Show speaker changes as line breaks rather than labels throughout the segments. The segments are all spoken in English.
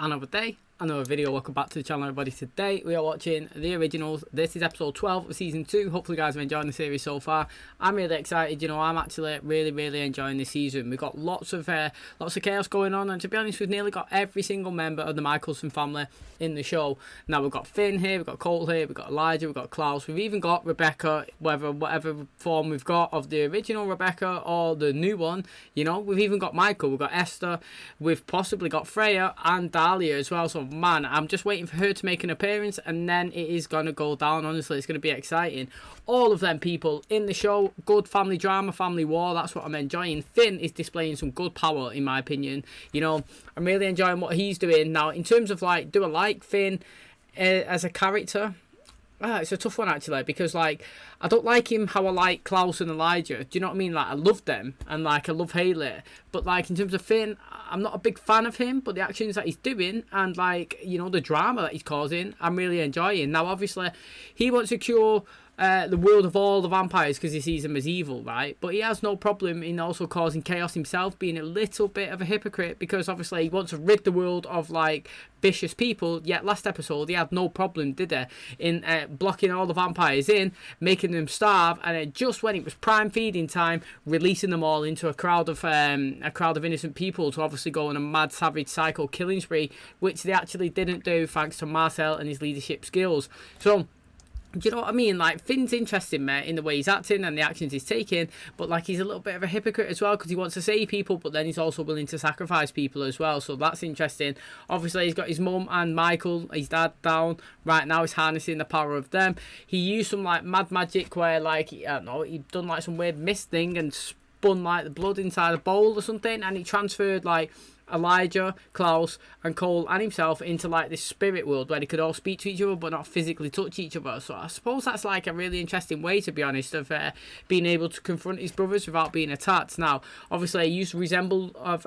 another day, another video. Welcome back to the channel, everybody. Today we are watching the originals. This is episode 12 of season 2. Hopefully you guys are enjoying the series so far. I'm really excited. You know, I'm actually really enjoying this season. We've got lots of chaos going on, and to be honest, we've nearly got every single member of the Michelson family in the show. Now we've got Finn here, we've got Cole here, we've got Elijah, we've got Klaus, we've even got Rebecca, whatever form we've got of the original Rebecca or the new one. You know, we've even got Michael, we've got Esther, we've possibly got Freya and Dahlia as well. So man, I'm just waiting for her to make an appearance, and then it is gonna go down. Honestly, it's gonna be exciting. All of them people in the show, good family drama, family war. That's what I'm enjoying. Finn is displaying some good power, in my opinion. You know, I'm really enjoying what he's doing now. In terms of like, do I like Finn as a character? It's a tough one actually, because like I don't like him how I like Klaus and Elijah. Do you know what I mean? Like I love them, and like I love Haley, but like in terms of Finn, I'm not a big fan of him. But the actions that he's doing and like, you know, the drama that he's causing, I'm really enjoying. Now obviously he wants to cure the world of all the vampires because he sees them as evil, right? But he has no problem in also causing chaos himself, being a little bit of a hypocrite, because obviously he wants to rid the world of like vicious people. Yet last episode he had no problem, did he, in blocking all the vampires in, making them starve, and then just when it was prime feeding time, releasing them all into a crowd of innocent people to obviously go on a mad savage psycho killing spree, which they actually didn't do thanks to Marcel and his leadership skills. So do you know what I mean? Like, Finn's interesting, mate, in the way he's acting and the actions he's taking, but like he's a little bit of a hypocrite as well, because he wants to save people, but then he's also willing to sacrifice people as well. So that's interesting. Obviously he's got his mum and Michael, his dad, down right now. He's harnessing the power of them. He used some like mad magic where like, I don't know, he'd done like some weird mist thing and spun like the blood inside a bowl or something, and he transferred like Elijah, Klaus and Cole and himself into like this spirit world where they could all speak to each other but not physically touch each other. So I suppose that's like a really interesting way, to be honest, of being able to confront his brothers without being attacked. Now obviously he used to resemble of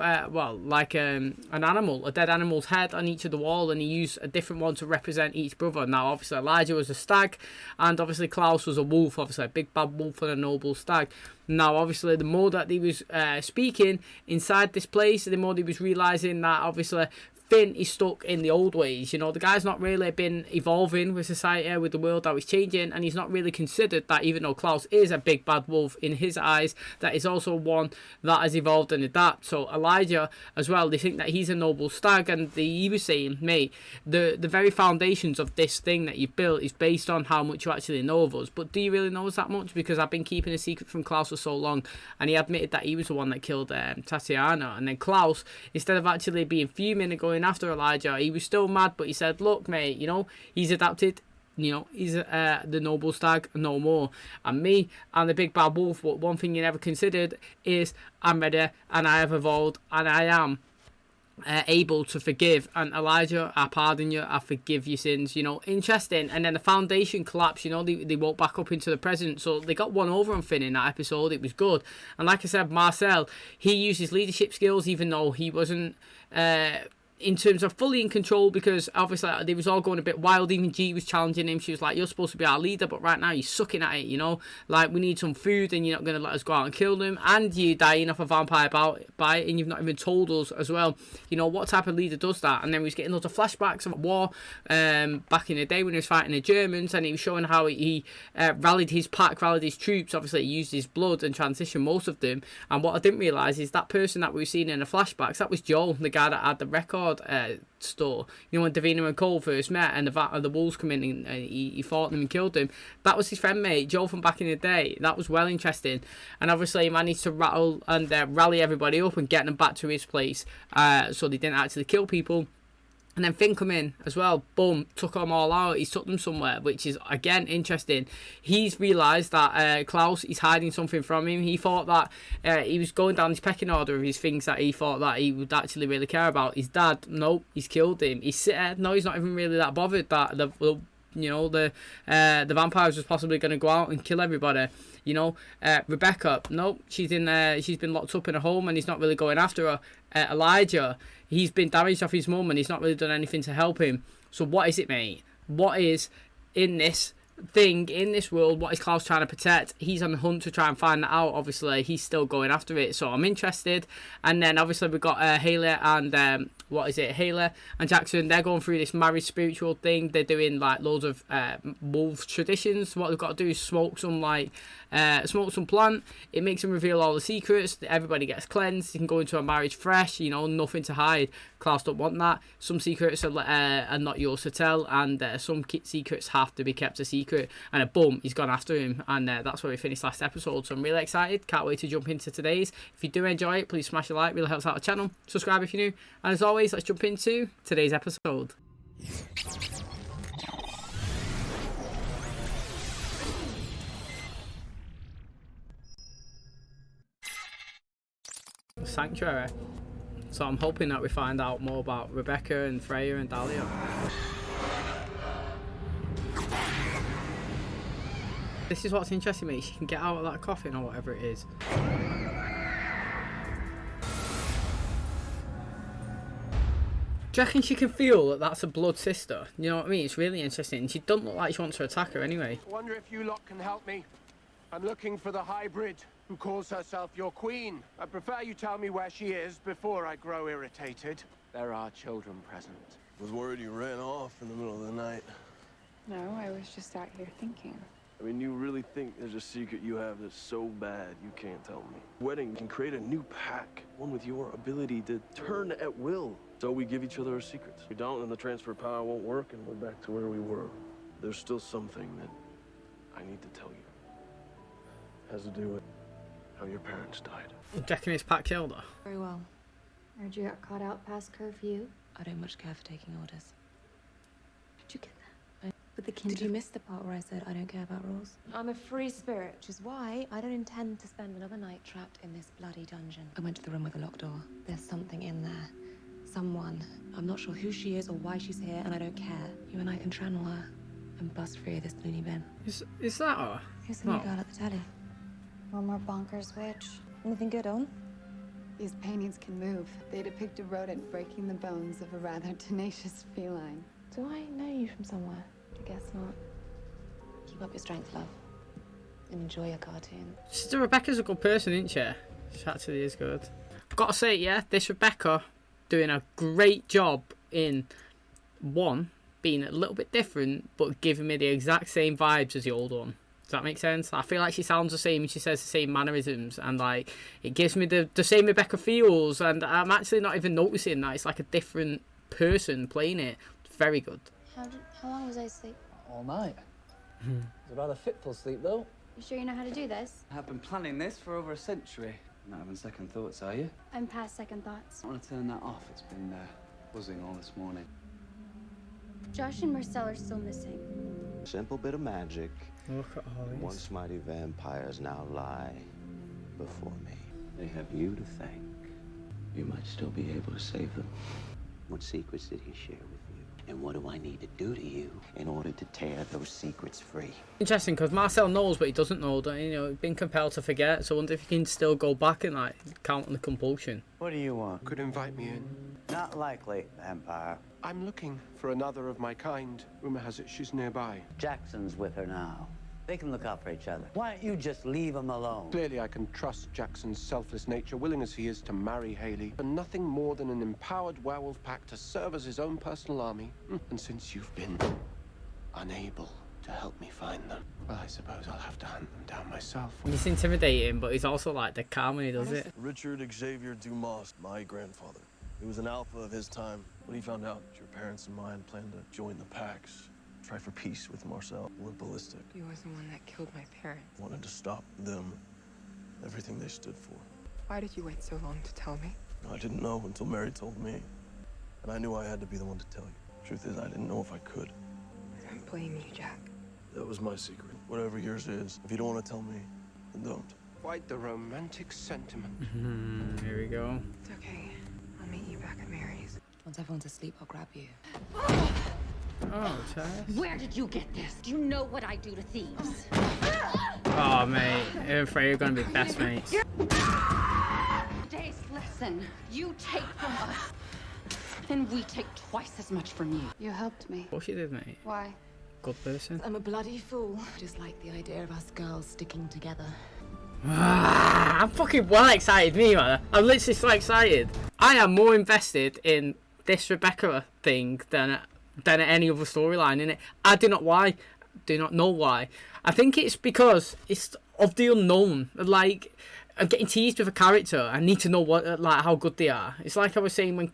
like an animal, a dead animal's head on each of the wall, and he used a different one to represent each brother. Now obviously Elijah was a stag, and obviously Klaus was a wolf, obviously a big bad wolf and a noble stag. Now obviously the more that he was speaking inside this place, the more he was realising that obviously Finn is stuck in the old ways. You know, the guy's not really been evolving with society, with the world that was changing, and he's not really considered that even though Klaus is a big bad wolf in his eyes, that is also one that has evolved and adapted. So Elijah as well, they think that he's a noble stag, and he was saying, mate, the very foundations of this thing that you've built is based on how much you actually know of us. But do you really know us that much? Because I've been keeping a secret from Klaus for so long, and he admitted that he was the one that killed Tatiana. And then Klaus, instead of actually being fuming and going after Elijah, he was still mad, but he said, look mate, you know, he's adapted, you know, he's the noble stag no more, and me and the big bad wolf, but one thing you never considered is I'm ready and I have evolved and I am able to forgive. And Elijah, I pardon you, I forgive your sins. You know, interesting. And then the foundation collapsed. You know, they woke back up into the present, so they got one over on Finn in that episode. It was good. And like I said, Marcel, he used his leadership skills, even though he wasn't in terms of fully in control, because obviously they was all going a bit wild. Even G was challenging him. She was like, you're supposed to be our leader, but right now you're sucking at it, you know, like we need some food and you're not going to let us go out and kill them, and you're dying off a vampire bite and you've not even told us as well. You know, what type of leader does that? And then we was getting lots of flashbacks of war back in the day when he was fighting the Germans, and he was showing how he rallied his pack, rallied his troops. Obviously he used his blood and transitioned most of them. And what I didn't realise is that person that we were seeing in the flashbacks, that was Joel, the guy that had the record store. You know, when Davina and Cole first met and the wolves come in and he fought them and killed them, that was his friend mate Joel from back in the day. That was well interesting. And obviously he managed to rattle and rally everybody up and get them back to his place, so they didn't actually kill people. And then Finn come in as well, boom, took them all out. He's took them somewhere, which is, again, interesting. He's realised that Klaus is hiding something from him. He thought that he was going down his pecking order of his things that he thought that he would actually really care about. His dad, nope, he's killed him. His sitter, no, he's not even really that bothered that the vampires was possibly going to go out and kill everybody. You know, Rebecca, nope, she's been locked up in a home and he's not really going after her. Elijah, he's been damaged off his mum and he's not really done anything to help him. So what is it, mate? What is in this thing in this world. What is Klaus trying to protect? He's on the hunt to try and find that out. Obviously, he's still going after it, so I'm interested. And then obviously we've got Haley and Haley and Jackson. They're going through this marriage spiritual thing. They're doing like loads of wolves traditions. What they've got to do is smoke some plant. It makes them reveal all the secrets. Everybody gets cleansed. You can go into a marriage fresh, you know, nothing to hide. Klaus don't want that. Some secrets are not yours to tell, and some secrets have to be kept a secret. And boom, he's gone after him, and that's where we finished last episode. So I'm really excited. Can't wait to jump into today's. If you do enjoy it, please smash a like. Really helps out the channel. Subscribe if you're new. And as always, let's jump into today's episode. Sanctuary. So I'm hoping that we find out more about Rebecca and Freya and Dahlia. This is what's interesting me. She can get out of that coffin or whatever it is. Do you reckon she can feel that that's a blood sister? You know what I mean? It's really interesting. She doesn't look like she wants to attack her anyway.
I wonder if you lot can help me. I'm looking for the hybrid who calls herself your queen. I prefer you tell me where she is before I grow irritated. There are children present.
Was worried you ran off in the middle of the night.
No, I was just out here thinking.
I mean, you really think there's a secret you have that's so bad you can't tell me? Wedding can create a new pack, one with your ability to turn at will. So we give each other our secrets. If we don't, then the transfer power won't work and we're back to where we were. There's still something that I need to tell you. It has to do with how your parents died.
Do you reckon it's Pat killed her?
Very well. Heard you got caught out past curfew.
I don't much care for taking orders.
How'd you get that? With the kind
Did you miss the part where I said I don't care about rules?
I'm a free spirit.
Which is why I don't intend to spend another night trapped in this bloody dungeon. I went to the room with the locked door. There's something in there. Someone. I'm not sure who she is or why she's here, and I don't care. You and I can channel her and bust free of this loony bin.
Is that her?
Who's the new girl at the telly?
One more bonkers witch.
Anything good on?
These paintings can move. They depict a rodent breaking the bones of a rather tenacious feline.
Do I know you from somewhere? I guess not. Keep up your strength, love. And enjoy your cartoon.
Rebecca's a good person, isn't she? She actually is good. Gotta say, yeah, this Rebecca doing a great job in one, being a little bit different, but giving me the exact same vibes as the old one. Does that make sense? I feel like she sounds the same and she says the same mannerisms, and like it gives me the same Rebecca feels, and I'm actually not even noticing that it's like a different person playing it. It's very good.
How long was I asleep?
All night. It's rather fitful sleep, though.
You sure you know how to do this?
I've been planning this for over a century. Not having second thoughts, are you?
I'm past second thoughts.
I want to turn that off. It's been buzzing all this morning.
Josh and Marcel are still missing.
Simple bit of magic.
Look at all these.
Once mighty vampires now lie before me. They have you to thank. You might still be able to save them. What secrets did he share with you? And what do I need to do to you in order to tear those secrets free?
Interesting, because Marcel knows, but he doesn't know. You know, he's been compelled to forget. So I wonder if he can still go back and like count on the compulsion.
What do you want? Could invite me in.
Not likely, vampire.
I'm looking for another of my kind. Rumor has it she's nearby.
Jackson's with her now. They can look out for each other. Why don't you just leave him alone?
Clearly, I can trust Jackson's selfless nature, willing as he is to marry Haley, for nothing more than an empowered werewolf pack to serve as his own personal army. And since you've been unable to help me find them, well, I suppose I'll have to hunt them down myself.
He's intimidating, but he's also like the calm when he does it.
Richard Xavier Dumas, my grandfather. He was an alpha of his time. When he found out that your parents and mine planned to join the Pax, try for peace with Marcel, went ballistic.
You was the one that killed my parents.
Wanted to stop them, everything they stood for.
Why did you wait so long to tell me?
I didn't know until Mary told me. And I knew I had to be the one to tell you. Truth is, I didn't know if I could.
I don't blame you, Jack.
That was my secret. Whatever yours is, if you don't want to tell me, then don't.
Quite the romantic sentiment.
Here we go.
It's okay. I'll meet you back at Mary's.
Once everyone's asleep, I'll grab you.
Oh, Tess.
Where did you get this? Do you know what I do to thieves?
Oh, mate. Her and Freya are going to be best mates.
Today's lesson, you take from us, and we take twice as much from you.
You helped me.
What she did, mate?
Why?
good person.
I'm a bloody fool. Just like the idea of us girls sticking together.
I'm fucking well excited, me, man. I'm literally so excited. I am more invested in this Rebecca thing than any other storyline in it. I do not know why. I think it's because it's of the unknown. Like, I'm getting teased with a character. I need to know what, like, how good they are. It's like I was saying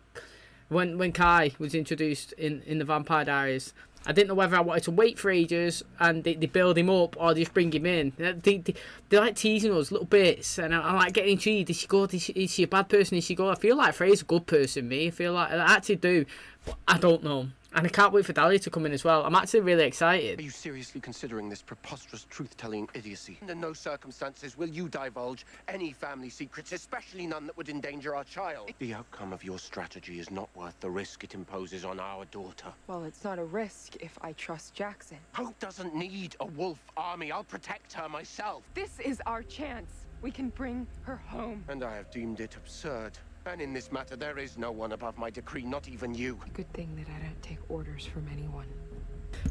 when Kai was introduced in the Vampire Diaries. I didn't know whether I wanted to wait for ages and they build him up or just bring him in. They like teasing us little bits, and I'm like getting intrigued. Is she good? Is she a bad person? Is she good? I feel like Frey's a good person, me. I feel like I actually do, but I don't know. And I can't wait for Dahlia to come in as well. I'm actually really excited.
Are you seriously considering this preposterous truth-telling idiocy? Under no circumstances will you divulge any family secrets, especially none that would endanger our child. The outcome of your strategy is not worth the risk it imposes on our daughter.
Well, it's not a risk if I trust Jackson.
Hope doesn't need a wolf army. I'll protect her myself.
This is our chance. We can bring her home.
And I have deemed it absurd. And in this matter, there is no one above my decree, not even you.
Good thing that I don't take orders from anyone.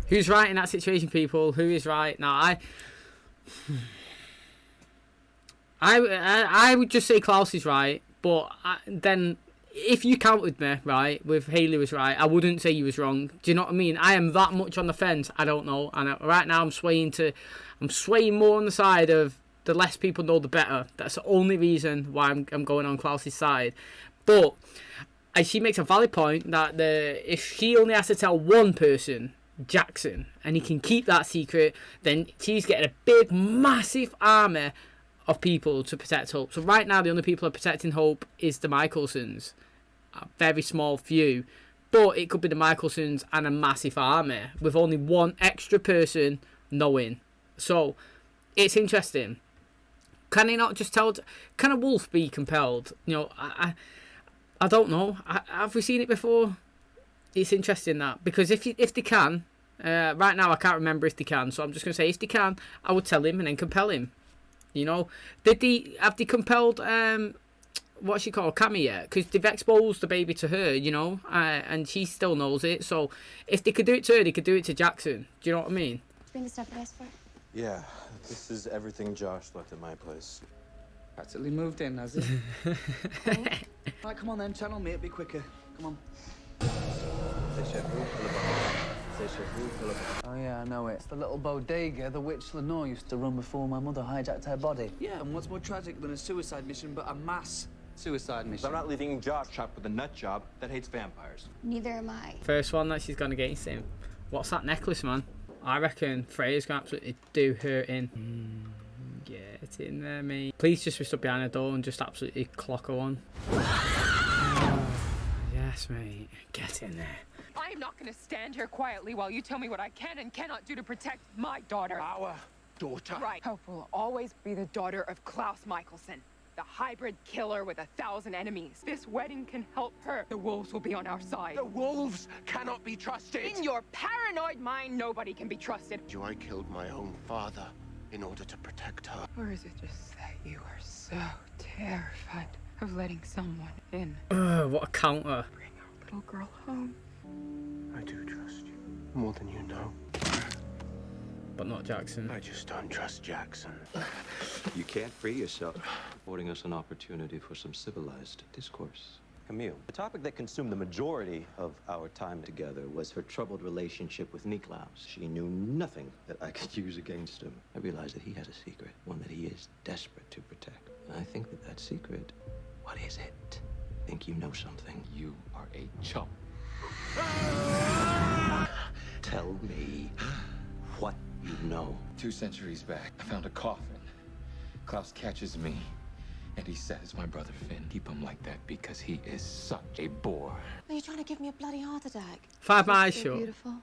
Who's right in that situation, people? Who is right? Now, I would just say Klaus is right, but then if you counted me, right, with Hayley was right, I wouldn't say you was wrong. Do you know what I mean? I am that much on the fence. I don't know. And right now I'm swaying more on the side of the less people know, the better. That's the only reason why I'm going on Klaus's side. But she makes a valid point that if she only has to tell one person, Jackson, and he can keep that secret, then she's getting a big, massive army of people to protect Hope. So right now, the only people who are protecting Hope is the Michelsons. A very small few. But it could be the Michelsons and a massive army with only one extra person knowing. So it's interesting. Can he not just tell? Can a wolf be compelled? You know, I don't know. Have we seen it before? It's interesting that, because if they can, right now I can't remember if they can. So I'm just gonna say if they can, I would tell him and then compel him. You know, have they compelled what's she called, Cammy yet? Because they've exposed the baby to her, you know, and she still knows it. So if they could do it to her, they could do it to Jackson. Do you know what I mean?
Bring the stuff I asked for.
Yeah, this is everything Josh left at my place.
Practically moved in, has he? Right, come on then, channel me, it'd be quicker. Come on.
Oh yeah, I know it. It's the little bodega the witch Lenore used to run before my mother hijacked her body.
Yeah, and what's more tragic than a suicide mission but a mass suicide mission?
I'm not leaving Josh trapped with a nut job that hates vampires.
Neither am I.
First one that she's gonna get is him. What's that necklace, man? I reckon Freya's gonna absolutely do her in. Get in there, mate. Please just be stood behind the door and just absolutely clock her on. Yes, mate. Get in there.
I'm not going to stand here quietly while you tell me what I can and cannot do to protect my daughter.
Our daughter?
Right. Hope will always be the daughter of Klaus Michelson, the hybrid killer with 1,000 enemies. This wedding can help her. The wolves will be on our side.
The wolves cannot be trusted.
In your paranoid mind, nobody can be trusted.
I killed my own father in order to protect her.
Or is it just that you are so terrified of letting someone in?
What a counter.
Bring our little girl home.
I do trust you. More than you know.
But not Jackson.
I just don't trust Jackson.
You can't free yourself. Affording us an opportunity for some civilized discourse. Camille, the topic that consumed the majority of our time together was her troubled relationship with Niklaus. She knew nothing that I could use against him. I realized that he has a secret, one that he is desperate to protect. And I think that secret, what is it? I think you know something.
You are a chump.
Tell me what you know.
2 centuries back, I found a coffin. Klaus catches me, and he says, my brother Finn, keep him like that because he is such a bore.
Are you trying to give me a bloody heart attack?
Five Eyes
So
Shut.
beautiful.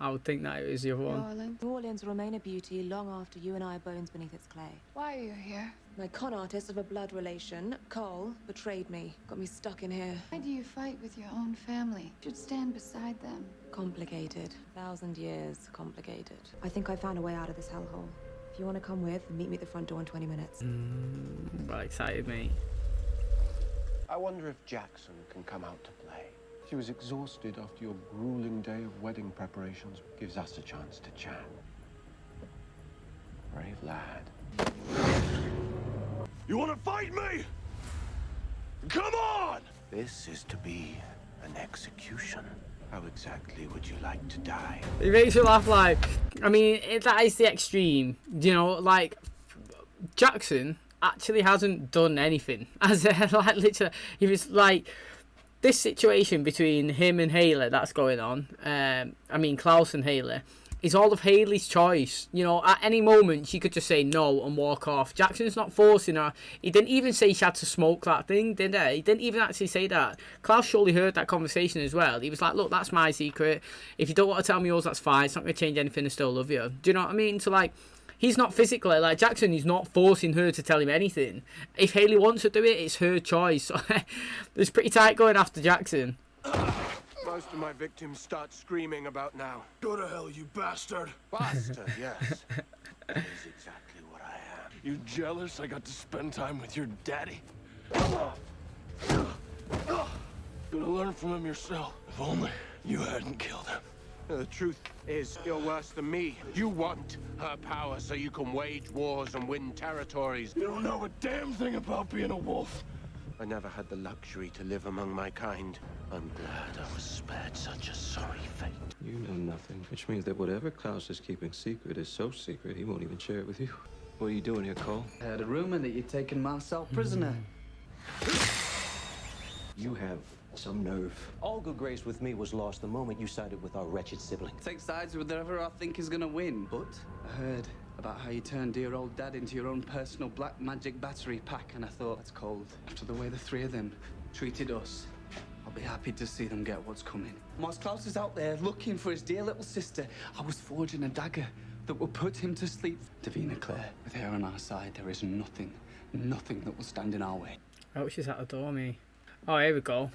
I would think that it was the other one.
Darling.
New Orleans will remain a beauty long after you and I are bones beneath its clay.
Why are you here?
My con artist of a blood relation, Cole, betrayed me. Got me stuck in here.
Why do you fight with your own family? You should stand beside them.
Complicated. 1,000 years complicated. I think I found a way out of this hellhole. If you want to come with, meet me at the front door in 20 minutes.
Well excited, mate.
I wonder if Jackson can come out to play. She was exhausted after your grueling day of wedding preparations. Gives us a chance to chat. Brave lad.
You want to fight me? Come on!
This is to be an execution. How exactly would you like to die?
It makes me laugh. Like, I mean, that is the extreme. You know, like Jackson actually hasn't done anything. As like literally, he was like this situation between him and Hayley that's going on. I mean, Klaus and Hayley. Is all of Hayley's choice. You know, at any moment she could just say no and walk off. Jackson's not forcing her. He didn't even say she had to smoke that thing, did he? He didn't even actually say that. Klaus surely heard that conversation as well. He was like, look, that's my secret. If you don't want to tell me yours, that's fine. It's not going to change anything. I still love you. Do you know what I mean? So, like, he's not physically, like, Jackson is not forcing her to tell him anything. If Hayley wants to do it, it's her choice. So, it's pretty tight going after Jackson.
Most of my victims start screaming about now.
Go to hell, you bastard!
Bastard, yes. That is exactly what I am.
You jealous I got to spend time with your daddy? Gonna learn from him yourself. If only you hadn't killed him.
The truth is, you're worse than me. You want her power so you can wage wars and win territories.
You don't know a damn thing about being a wolf.
I never had the luxury to live among my kind. I'm glad I was spared such a sorry fate.
You know nothing, which means that whatever Klaus is keeping secret is so secret he won't even share it with you. What are you doing here, Cole?
I heard a rumor that you'd taken Marcel prisoner.
You have some nerve. All good grace with me was lost the moment you sided with our wretched sibling.
Take sides with whoever I think is gonna win. But I heard about how you turned dear old dad into your own personal black magic battery pack, and I thought, that's cold. After the way the three of them treated us, I'll be happy to see them get what's coming. Whilst Klaus is out there looking for his dear little sister, I was forging a dagger that will put him to sleep. Davina Claire, with her on our side, there is nothing that will stand in our way.
Oh, she's at the door, me. Oh, here we go.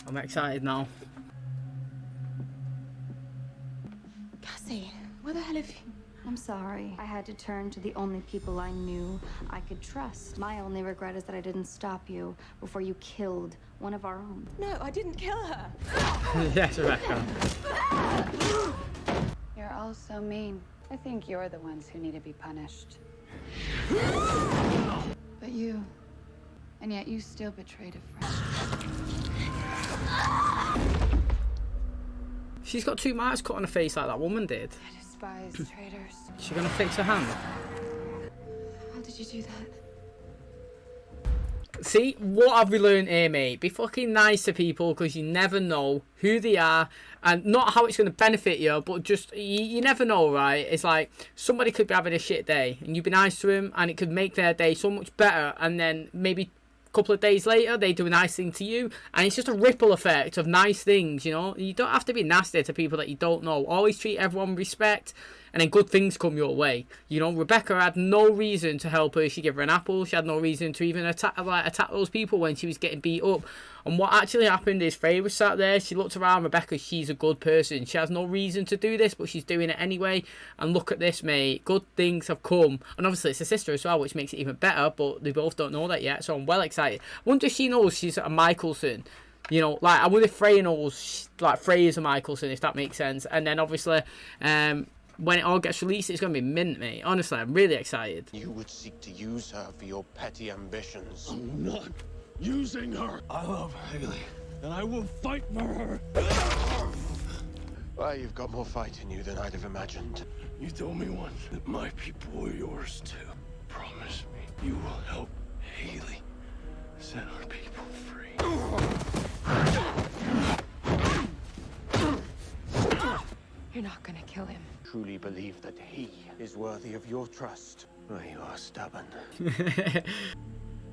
I'm excited now.
Cassie, where the hell have you...
I'm sorry. I had to turn to the only people I knew I could trust. My only regret is that I didn't stop you before you killed one of our own.
No, I didn't kill her.
Yes, Rebecca.
You're all so mean. I think you're the ones who need to be punished. But you... And yet you still betrayed a friend.
She's got 2 marks cut on her face like that woman did.
I despise traitors.
She gonna fix her hand?
How did you do that?
See, what have we learned here, mate? Be fucking nice to people, because you never know who they are, and not how it's going to benefit you, but just, you never know, right? It's like, somebody could be having a shit day, and you be nice to them, and it could make their day so much better, and then maybe a couple of days later, they do a nice thing to you, and it's just a ripple effect of nice things, you know? You don't have to be nasty to people that you don't know. Always treat everyone with respect, and then good things come your way. You know, Rebecca had no reason to help her. She gave her an apple. She had no reason to even attack those people when she was getting beat up. And what actually happened is Frey was sat there. She looked around. Rebecca, she's a good person. She has no reason to do this, but she's doing it anyway. And look at this, mate. Good things have come. And obviously it's a sister as well, which makes it even better. But they both don't know that yet, so I'm well excited. I wonder if she knows she's a Michelson. You know, like, I wonder if Frey knows, like, Frey is a Michelson, if that makes sense. And then obviously, when it all gets released, it's going to be mint, mate. Honestly, I'm really excited.
You would seek to use her for your petty ambitions.
I'm not using her. I love Hayley, and I will fight for her.
Well, you've got more fight in you than I'd have imagined.
You told me once that my people were yours too. Promise me you will help Hayley set our people free.
You're not gonna kill him.
Truly believe that he is worthy of your trust. Well, you are stubborn.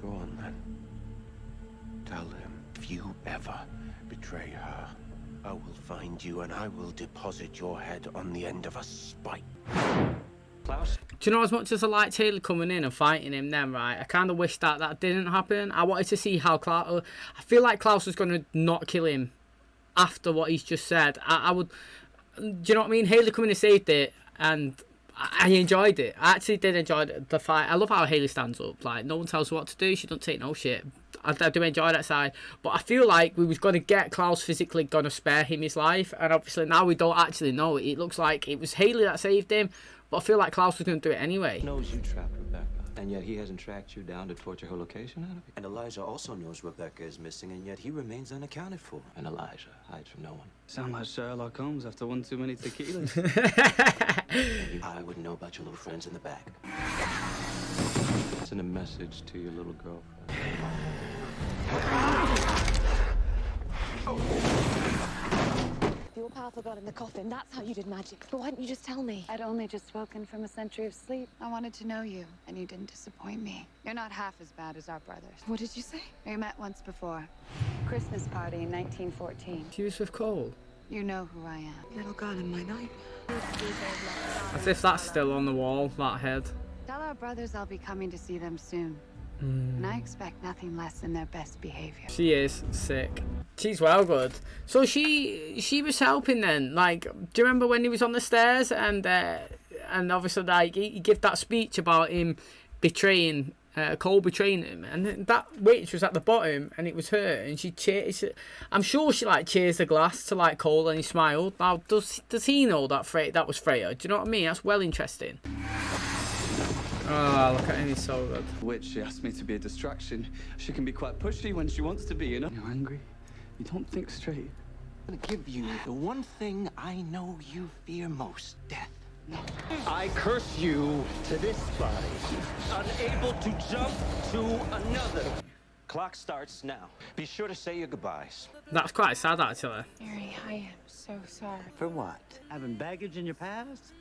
Go on, then. Tell him, if you ever betray her, I will find you and I will deposit your head on the end of a spike.
Klaus?
Do you know, as much as I liked Hayley coming in and fighting him then, right, I kind of wish that didn't happen. I wanted to see how Klaus... I feel like Klaus was going to not kill him after what he's just said. I would... Do you know what I mean? Hayley coming and saved it, and I enjoyed it. I actually did enjoy the fight. I love how Hayley stands up. Like, no one tells her what to do. She don't take no shit. I do enjoy that side. But I feel like we was going to get Klaus physically going to spare him his life. And obviously now we don't actually know. It looks like it was Hailey that saved him. But I feel like Klaus was going to do it anyway.
Knows you trapped Rebecca, and yet he hasn't tracked you down to torture her location out of you. And Elijah also knows Rebecca is missing, and yet he remains unaccounted for. And Elijah hides from no one.
Sound like Sherlock Holmes after one too many tequilas.
I wouldn't know about your little friends in the back. Send a message to your little girlfriend.
Your powerful god in the coffin, that's how you did magic. But why didn't you just tell me?
I'd only just woken from a century of sleep. I wanted to know you, and you didn't disappoint me. You're not half as bad as our brothers.
What did you say?
We met once before. Christmas party in 1914.
She was with Cole.
You know who I am.
Little girl in my night.
As if that's still on the wall, that head.
Tell our brothers I'll be coming to see them soon. And I expect nothing less than their best behavior.
She is sick. She's well good. So she was helping then. Like, do you remember when he was on the stairs and obviously like he gave that speech about him betraying Cole betraying him, and that witch was at the bottom and it was her, and she cheers. I'm sure she like cheers the glass to like Cole and he smiled. Now does he know that was Freya? Do you know what I mean? That's well interesting. Oh, look at him, he's so good.
Which she asked me to be a distraction. She can be quite pushy when she wants to be, you know? You're angry. You don't think straight.
I'm gonna give you the one thing I know you fear most, death.
I curse you to this body, unable to jump to another.
Clock starts now. Be sure to say your goodbyes.
That's quite sad, actually.
Mary, I am so sorry.
For what? Having baggage in your past?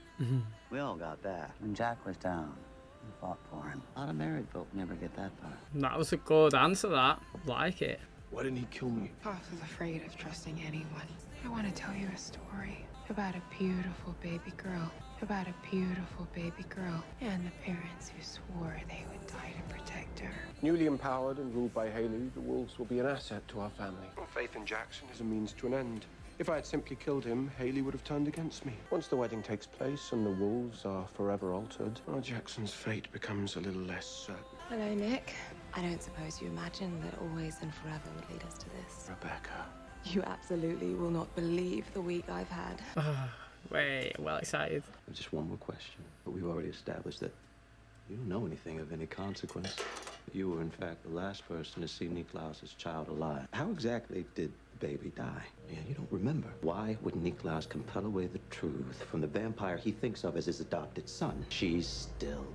We all got that. When Jack was down, we fought for him. A lot of married folk never get that far.
That was a good answer, that. Like it.
Why didn't he kill me?
Pop was afraid of trusting anyone. I want to tell you a story about a beautiful baby girl. About a beautiful baby girl and the parents who swore they would die to protect her.
Newly empowered and ruled by Hailey, the wolves will be an asset to our family. Faith in Jackson is a means to an end. If I had simply killed him, Hailey would have turned against me. Once the wedding takes place and the wolves are forever altered, our Jackson's fate becomes a little less certain.
Hello, Nick. I don't suppose you imagine that always and forever would lead us to this.
Rebecca.
You absolutely will not believe the week I've had.
Wait, well excited.
Just one more question. But we've already established that you don't know anything of any consequence. You were, in fact, the last person to see Niklaus's child alive. How exactly did the baby die? Yeah, you don't remember. Why would Niklaus compel away the truth from the vampire he thinks of as his adopted son? She's still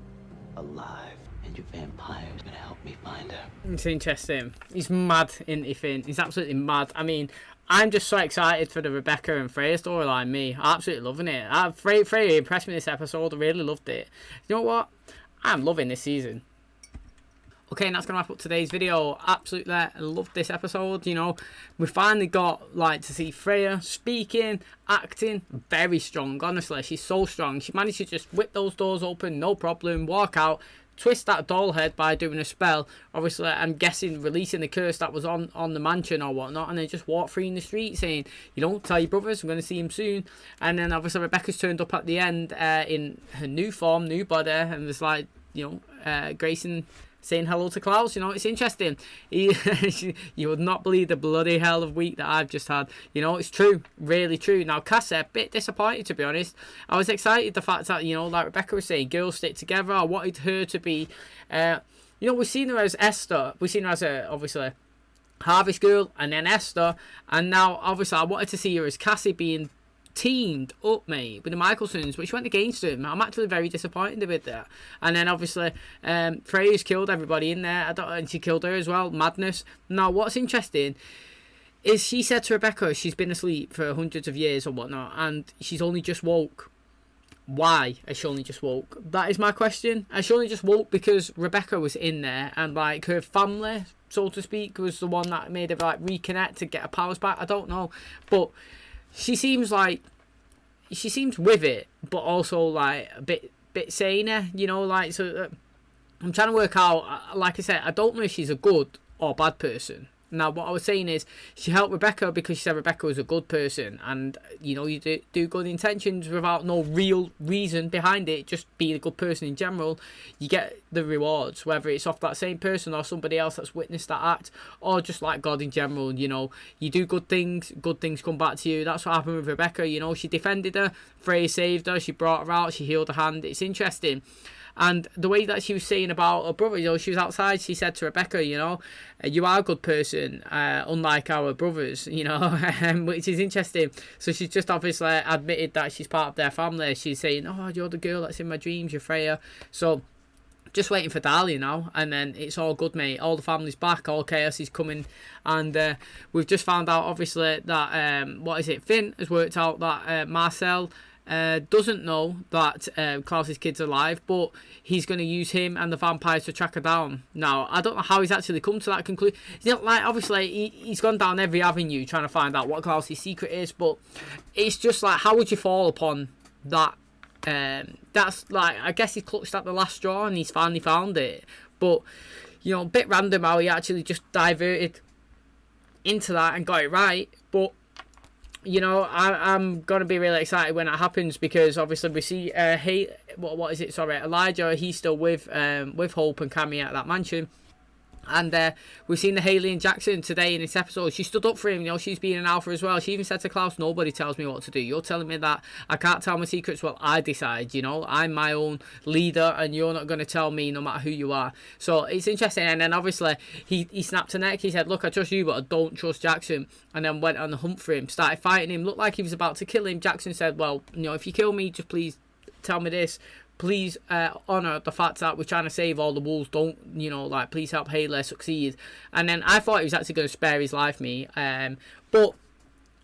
alive. And your vampire's gonna help me find her.
It's interesting. He's mad, isn't he, Finn? He's absolutely mad. I mean, I'm just so excited for the Rebecca and Freya storyline, me. I'm absolutely loving it. Freya impressed me this episode. I really loved it. You know what? I'm loving this season. Okay, and that's going to wrap up today's video. Absolutely, I loved this episode. You know, we finally got, like, to see Freya speaking, acting, very strong. Honestly, she's so strong. She managed to just whip those doors open, no problem, walk out, twist that doll head by doing a spell. Obviously, I'm guessing releasing the curse that was on the mansion or whatnot, and then just walk free in the street saying, you know, tell your brothers, I'm going to see him soon. And then obviously Rebecca's turned up at the end in her new form, new body, and was like, you know, Grayson saying hello to Klaus. You know, it's interesting. You would not believe the bloody hell of week that I've just had. You know, it's true, really true. Now, Casa, a bit disappointed, to be honest. I was excited the fact that, you know, like Rebecca was saying, girls stick together. I wanted her to be, you know, we've seen her as Esther. We've seen her as obviously Harvest Girl and then Esther. And now, obviously, I wanted to see her as Cassie being teamed up, mate, with the Michelsons, but she went against him. I'm actually very disappointed with that. And then obviously Freya's killed everybody in there, and she killed her as well. Madness. Now what's interesting is she said to Rebecca she's been asleep for hundreds of years or whatnot, and she's only just woke. Why has she only just woke? That is my question. Has she only just woke because Rebecca was in there and like her family, so to speak, was the one that made her like reconnect to get her powers back? I don't know, but she seems with it, but also like a bit saner, you know, like, so I'm trying to work out, like I said, I don't know if she's a good or bad person. Now, what I was saying is, she helped Rebecca because she said Rebecca was a good person, and you know, you do good intentions without no real reason behind it, just being a good person in general, you get the rewards, whether it's off that same person or somebody else that's witnessed that act, or just like God in general. You know, you do good things come back to you. That's what happened with Rebecca. You know, she defended her, Freya saved her, she brought her out, she healed her hand. It's interesting. And the way that she was saying about her brother, you know, she was outside, she said to Rebecca, you know, you are a good person, unlike our brothers, you know, which is interesting. So she's just obviously admitted that she's part of their family. She's saying, oh, you're the girl that's in my dreams, you're Freya. So just waiting for Dahlia now, and then it's all good, mate. All the family's back, all chaos is coming, and we've just found out, obviously, that, what is it, Finn has worked out that Marcel doesn't know that Klaus's kid's alive, but he's going to use him and the vampires to track her down. Now, I don't know how he's actually come to that conclusion. You know, like, obviously, he's gone down every avenue trying to find out what Klaus's secret is, but it's just like, how would you fall upon that? That's like, I guess he clutched at the last straw and he's finally found it. But, you know, a bit random how he actually just diverted into that and got it right. But you know, I'm going to be really excited when it happens, because obviously we see what is it? Sorry, Elijah. He's still with Hope and Cammy at that mansion. And we've seen the Haley and Jackson today in this episode. She stood up for him, you know, she's being an alpha as well. She even said to Klaus, nobody tells me what to do. You're telling me that I can't tell my secrets? Well, I decide, you know. I'm my own leader and you're not going to tell me no matter who you are. So it's interesting. And then obviously he snapped her neck. He said, look, I trust you, but I don't trust Jackson. And then went on the hunt for him, started fighting him. Looked like he was about to kill him. Jackson said, well, you know, if you kill me, just please tell me this. Please honour the fact that we're trying to save all the wolves. Don't, you know, like, please help Haley succeed. And then I thought he was actually going to spare his life, me. But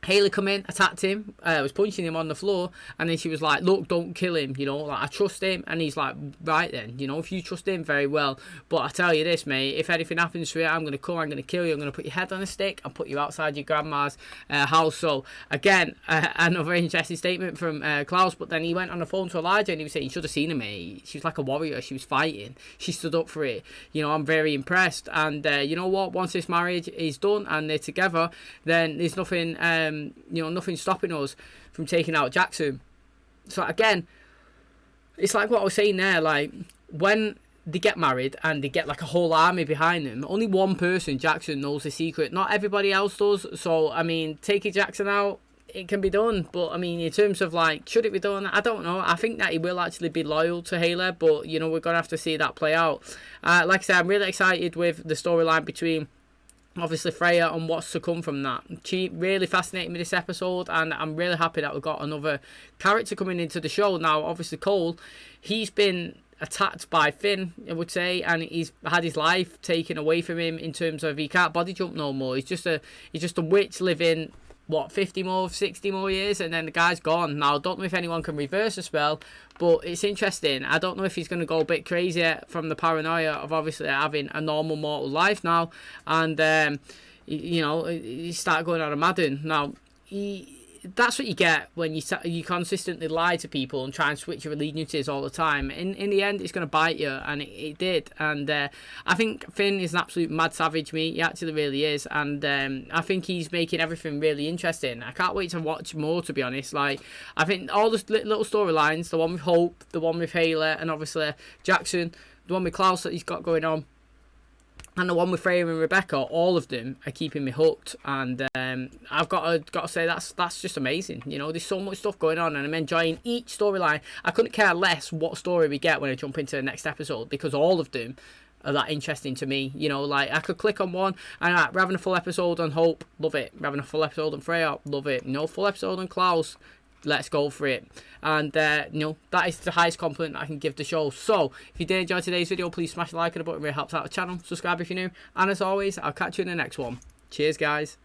Haley come in, attacked him, was punching him on the floor, and then she was like, look, don't kill him, you know, like, I trust him. And he's like, right then, you know, if you trust him, very well, but I tell you this, mate, if anything happens to you, I'm going to come, I'm going to kill you, I'm going to put your head on a stick and put you outside your grandma's house. So again, another interesting statement from Klaus. But then he went on the phone to Elijah and he was saying, you should have seen her, mate, she was like a warrior, she was fighting, she stood up for it, you know, I'm very impressed. And you know what, once this marriage is done and they're together, then there's nothing you know, nothing stopping us from taking out Jackson. So again, it's like what I was saying there, like, when they get married and they get like a whole army behind them, only one person, Jackson, knows the secret, not everybody else does. So I mean, taking Jackson out, it can be done, but I mean, in terms of like, should it be done, I don't know. I think that he will actually be loyal to Haley, but you know, we're gonna have to see that play out. Like I said, I'm really excited with the storyline between obviously Freya and what's to come from that. She really fascinated me this episode, and I'm really happy that we've got another character coming into the show. Now obviously Cole, he's been attacked by Finn, I would say, and he's had his life taken away from him in terms of he can't body jump no more. He's just a witch living, what, 60 more years, and then the guy's gone. Now I don't know if anyone can reverse a spell, but it's interesting. I don't know if he's going to go a bit crazy from the paranoia of obviously having a normal mortal life now, and you know, he start going on a Madden. Now that's what you get when you consistently lie to people and try and switch your allegiances all the time. In the end, it's going to bite you, and it did. And I think Finn is an absolute mad savage, mate. He actually really is, and I think he's making everything really interesting. I can't wait to watch more, to be honest. Like, I think all the little storylines, the one with Hope, the one with Haley, and obviously Jackson, the one with Klaus that he's got going on, and the one with Freya and Rebecca, all of them are keeping me hooked. And I've got to say, that's just amazing. You know, there's so much stuff going on, and I'm enjoying each storyline. I couldn't care less what story we get when I jump into the next episode, because all of them are that interesting to me. You know, like, I could click on one and we're having a full episode on Hope, love it. We're having a full episode on Freya, love it. You know, full episode on Klaus, let's go for it. And you know, that is the highest compliment I can give the show. So if you did enjoy today's video, please smash the like on the button, it really helps out the channel. Subscribe if you're new, and as always, I'll catch you in the next one. Cheers, guys.